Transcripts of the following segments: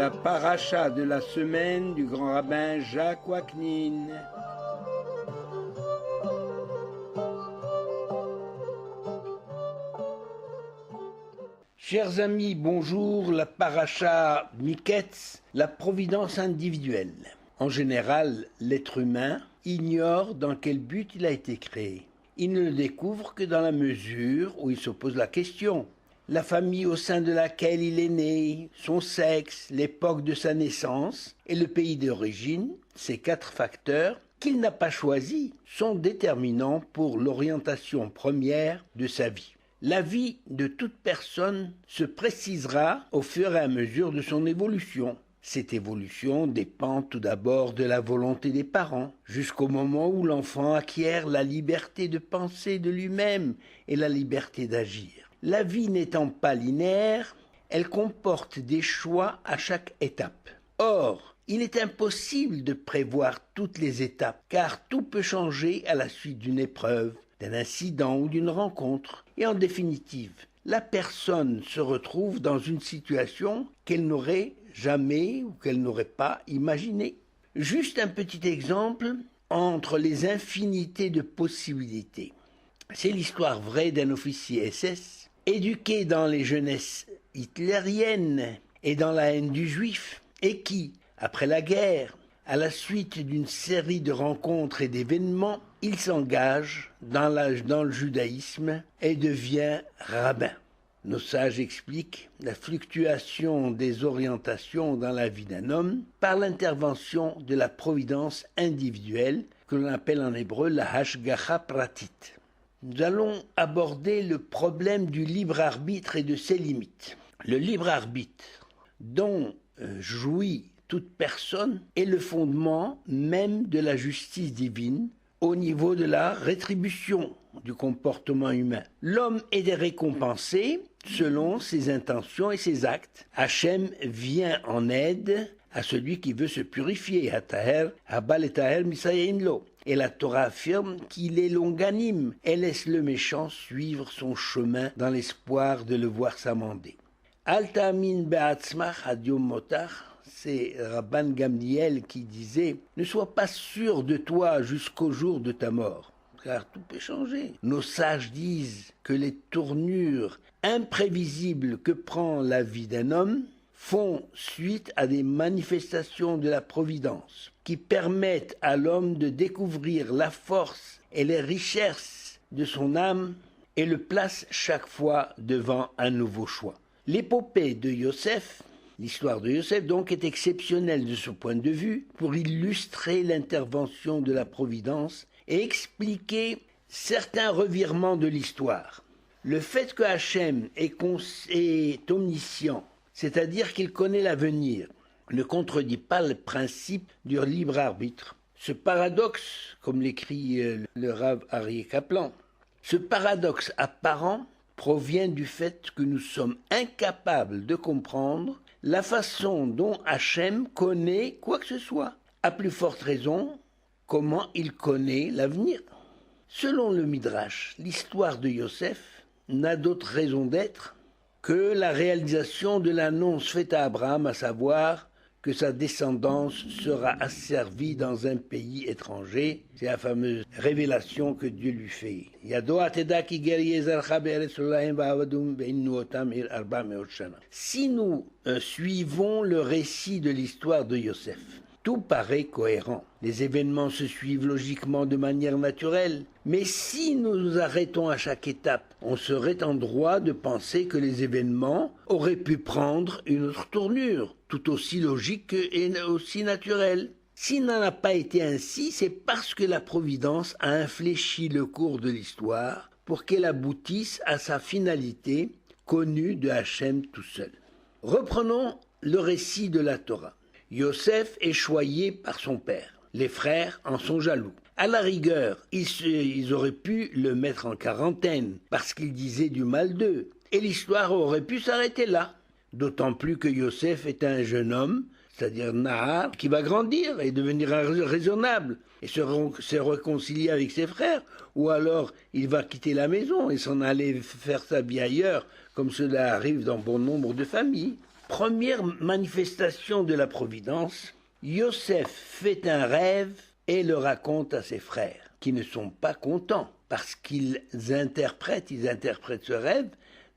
La paracha de la semaine du grand rabbin Jacques Waknin. Chers amis, bonjour. La paracha Miketz, la providence individuelle. En général, l'être humain ignore dans quel but il a été créé. Il ne le découvre que dans la mesure où il se pose la question. La famille au sein de laquelle il est né, son sexe, l'époque de sa naissance et le pays d'origine, ces 4 facteurs qu'il n'a pas choisis, sont déterminants pour l'orientation première de sa vie. La vie de toute personne se précisera au fur et à mesure de son évolution. Cette évolution dépend tout d'abord de la volonté des parents, jusqu'au moment où l'enfant acquiert la liberté de penser de lui-même et la liberté d'agir. La vie n'étant pas linéaire, elle comporte des choix à chaque étape. Or, il est impossible de prévoir toutes les étapes, car tout peut changer à la suite d'une épreuve, d'un incident ou d'une rencontre. Et en définitive, la personne se retrouve dans une situation qu'elle n'aurait jamais ou qu'elle n'aurait pas imaginée. Juste un petit exemple entre les infinités de possibilités. C'est l'histoire vraie d'un officier SS éduqué dans les jeunesses hitlériennes et dans la haine du juif, et qui, après la guerre, à la suite d'une série de rencontres et d'événements, il s'engage dans le judaïsme et devient rabbin. Nos sages expliquent la fluctuation des orientations dans la vie d'un homme par l'intervention de la providence individuelle, que l'on appelle en hébreu la hashgacha pratit. Nous allons aborder le problème du libre arbitre et de ses limites. Le libre arbitre dont jouit toute personne est le fondement même de la justice divine au niveau de la rétribution du comportement humain. L'homme est récompensé selon ses intentions et ses actes. Hachem vient en aide à celui qui veut se purifier. Et la Torah affirme qu'il est longanime et laisse le méchant suivre son chemin dans l'espoir de le voir s'amender. Al ta'amin be'atzmach ad yom motach, c'est Rabban Gamliel qui disait « Ne sois pas sûr de toi jusqu'au jour de ta mort, car tout peut changer. » Nos sages disent que les tournures imprévisibles que prend la vie d'un homme font suite à des manifestations de la providence qui permettent à l'homme de découvrir la force et les richesses de son âme et le placent chaque fois devant un nouveau choix. L'épopée de Yosef, l'histoire de Yosef donc, est exceptionnelle de ce point de vue pour illustrer l'intervention de la providence et expliquer certains revirements de l'histoire. Le fait que Hachem est omniscient, c'est-à-dire qu'il connaît l'avenir, ne contredit pas le principe du libre arbitre. Ce paradoxe, comme l'écrit le Rav Aryeh Kaplan, ce paradoxe apparent provient du fait que nous sommes incapables de comprendre la façon dont Hachem connaît quoi que ce soit. À plus forte raison, comment il connaît l'avenir. Selon le Midrash, l'histoire de Yosef n'a d'autre raison d'être que la réalisation de l'annonce faite à Abraham, à savoir que sa descendance sera asservie dans un pays étranger. C'est la fameuse révélation que Dieu lui fait. Si nous suivons le récit de l'histoire de Yosef, tout paraît cohérent. Les événements se suivent logiquement de manière naturelle. Mais si nous nous arrêtons à chaque étape, on serait en droit de penser que les événements auraient pu prendre une autre tournure, tout aussi logique et aussi naturelle. S'il n'en a pas été ainsi, c'est parce que la Providence a infléchi le cours de l'histoire pour qu'elle aboutisse à sa finalité connue de Hachem tout seul. Reprenons le récit de la Torah. Yosef est choyé par son père. Les frères en sont jaloux. À la rigueur, ils auraient pu le mettre en quarantaine parce qu'il disait du mal d'eux. Et l'histoire aurait pu s'arrêter là. D'autant plus que Yosef est un jeune homme, c'est-à-dire Nahar, qui va grandir et devenir raisonnable et se réconcilier avec ses frères. Ou alors, il va quitter la maison et s'en aller faire sa vie ailleurs, comme cela arrive dans bon nombre de familles. Première manifestation de la providence, Yosef fait un rêve et le raconte à ses frères, qui ne sont pas contents, parce qu'ils interprètent ce rêve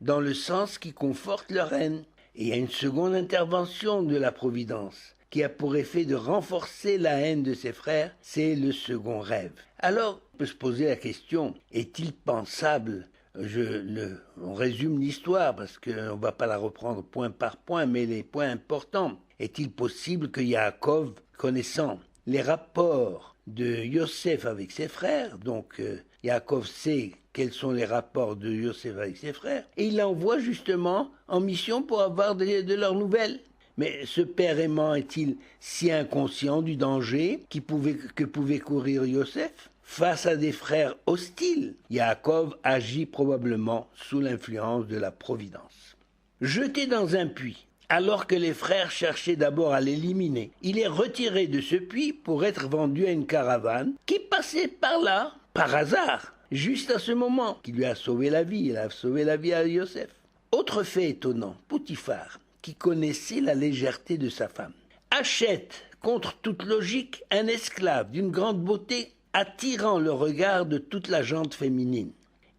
dans le sens qui conforte leur haine. Et il y a une seconde intervention de la providence, qui a pour effet de renforcer la haine de ses frères, c'est le second rêve. Alors, on peut se poser la question, est-il pensable, on résume l'histoire parce qu'on ne va pas la reprendre point par point, mais les points importants. Est-il possible que Yaakov, connaissant les rapports de Yosef avec ses frères, donc Yaakov sait quels sont les rapports de Yosef avec ses frères, et il l'envoie justement en mission pour avoir de leurs nouvelles. Mais ce père aimant est-il si inconscient du danger que pouvait courir Yosef? Face à des frères hostiles, Yaakov agit probablement sous l'influence de la providence. Jeté dans un puits, alors que les frères cherchaient d'abord à l'éliminer, il est retiré de ce puits pour être vendu à une caravane qui passait par là, par hasard, juste à ce moment, qui lui a sauvé la vie. Il a sauvé la vie à Yosef. Autre fait étonnant, Potiphar, qui connaissait la légèreté de sa femme, achète, contre toute logique, un esclave d'une grande beauté, attirant le regard de toute la gente féminine.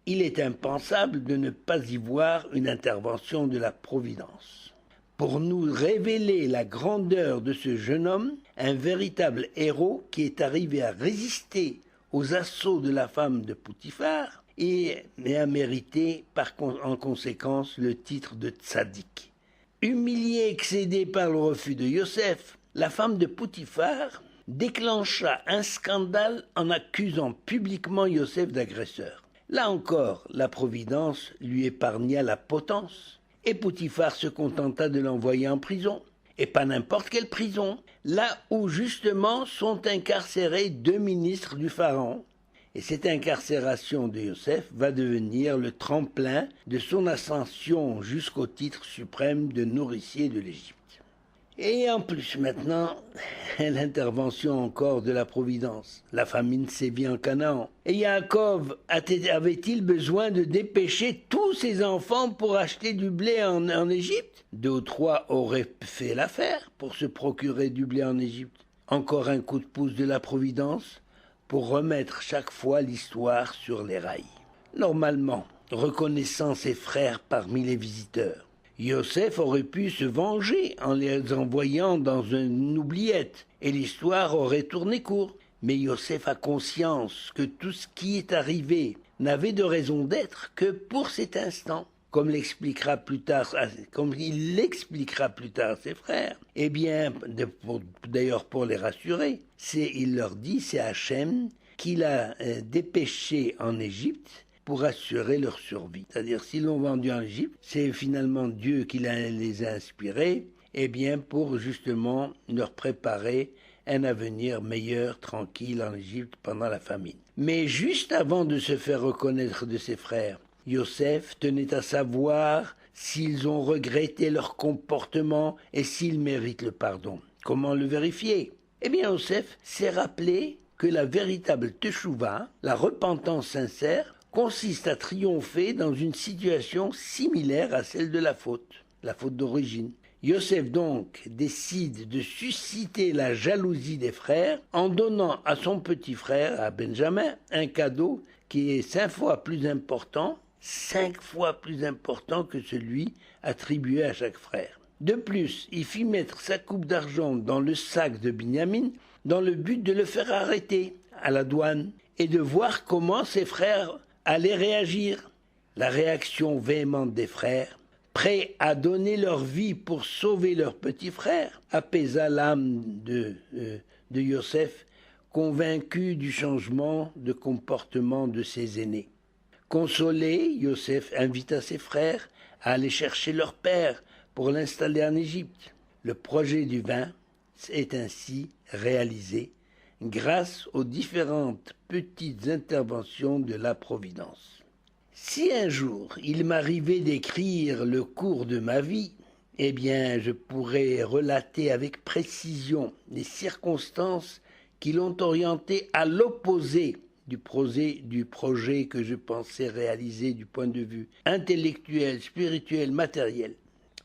Il est impensable de ne pas y voir une intervention de la Providence. Pour nous révéler la grandeur de ce jeune homme, un véritable héros qui est arrivé à résister aux assauts de la femme de Potiphar et a mérité en conséquence le titre de tzaddik. Humiliée et excédée par le refus de Yosef, la femme de Potiphar déclencha un scandale en accusant publiquement Yosef d'agresseur. Là encore, la Providence lui épargna la potence, et Potiphar se contenta de l'envoyer en prison. Et pas n'importe quelle prison, là où justement sont incarcérés 2 ministres du Pharaon. Et cette incarcération de Yosef va devenir le tremplin de son ascension jusqu'au titre suprême de nourricier de l'Égypte. Et en plus maintenant, l'intervention encore de la Providence. La famine sévit en Canaan. Et Yaakov avait-il besoin de dépêcher tous ses enfants pour acheter du blé en Égypte? 2 ou 3 auraient fait l'affaire pour se procurer du blé en Égypte. Encore un coup de pouce de la Providence pour remettre chaque fois l'histoire sur les rails. Normalement, reconnaissant ses frères parmi les visiteurs, Yosef aurait pu se venger en les envoyant dans une oubliette, et l'histoire aurait tourné court. Mais Yosef a conscience que tout ce qui est arrivé n'avait de raison d'être que pour cet instant. Comme il l'expliquera plus tard à ses frères, eh bien, d'ailleurs pour les rassurer, il leur dit, c'est Hachem qui l'a dépêché en Égypte pour assurer leur survie. C'est-à-dire, s'ils l'ont vendu en Égypte, c'est finalement Dieu qui les a inspirés, eh bien, pour justement leur préparer un avenir meilleur, tranquille en Égypte pendant la famine. Mais juste avant de se faire reconnaître de ses frères, Yosef tenait à savoir s'ils ont regretté leur comportement et s'ils méritent le pardon. Comment le vérifier? Eh bien, Yosef s'est rappelé que la véritable teshuva, la repentance sincère, consiste à triompher dans une situation similaire à celle de la faute d'origine. Yosef donc décide de susciter la jalousie des frères en donnant à son petit frère, à Benjamin, un cadeau qui est 5 fois plus important que celui attribué à chaque frère. De plus, il fit mettre sa coupe d'argent dans le sac de Binyamin dans le but de le faire arrêter à la douane et de voir comment ses frères allaient réagir. La réaction véhémente des frères, prêts à donner leur vie pour sauver leur petit frère, apaisa l'âme de Yosef, convaincu du changement de comportement de ses aînés. Consolé, Yosef invita ses frères à aller chercher leur père pour l'installer en Égypte. Le projet du vin est ainsi réalisé grâce aux différentes petites interventions de la Providence. Si un jour il m'arrivait d'écrire le cours de ma vie, eh bien je pourrais relater avec précision les circonstances qui l'ont orienté à l'opposé du projet que je pensais réaliser du point de vue intellectuel, spirituel, matériel.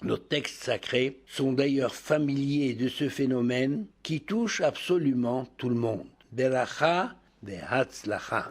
Nos textes sacrés sont d'ailleurs familiers de ce phénomène qui touche absolument tout le monde. Beracha ve'hatzlacha.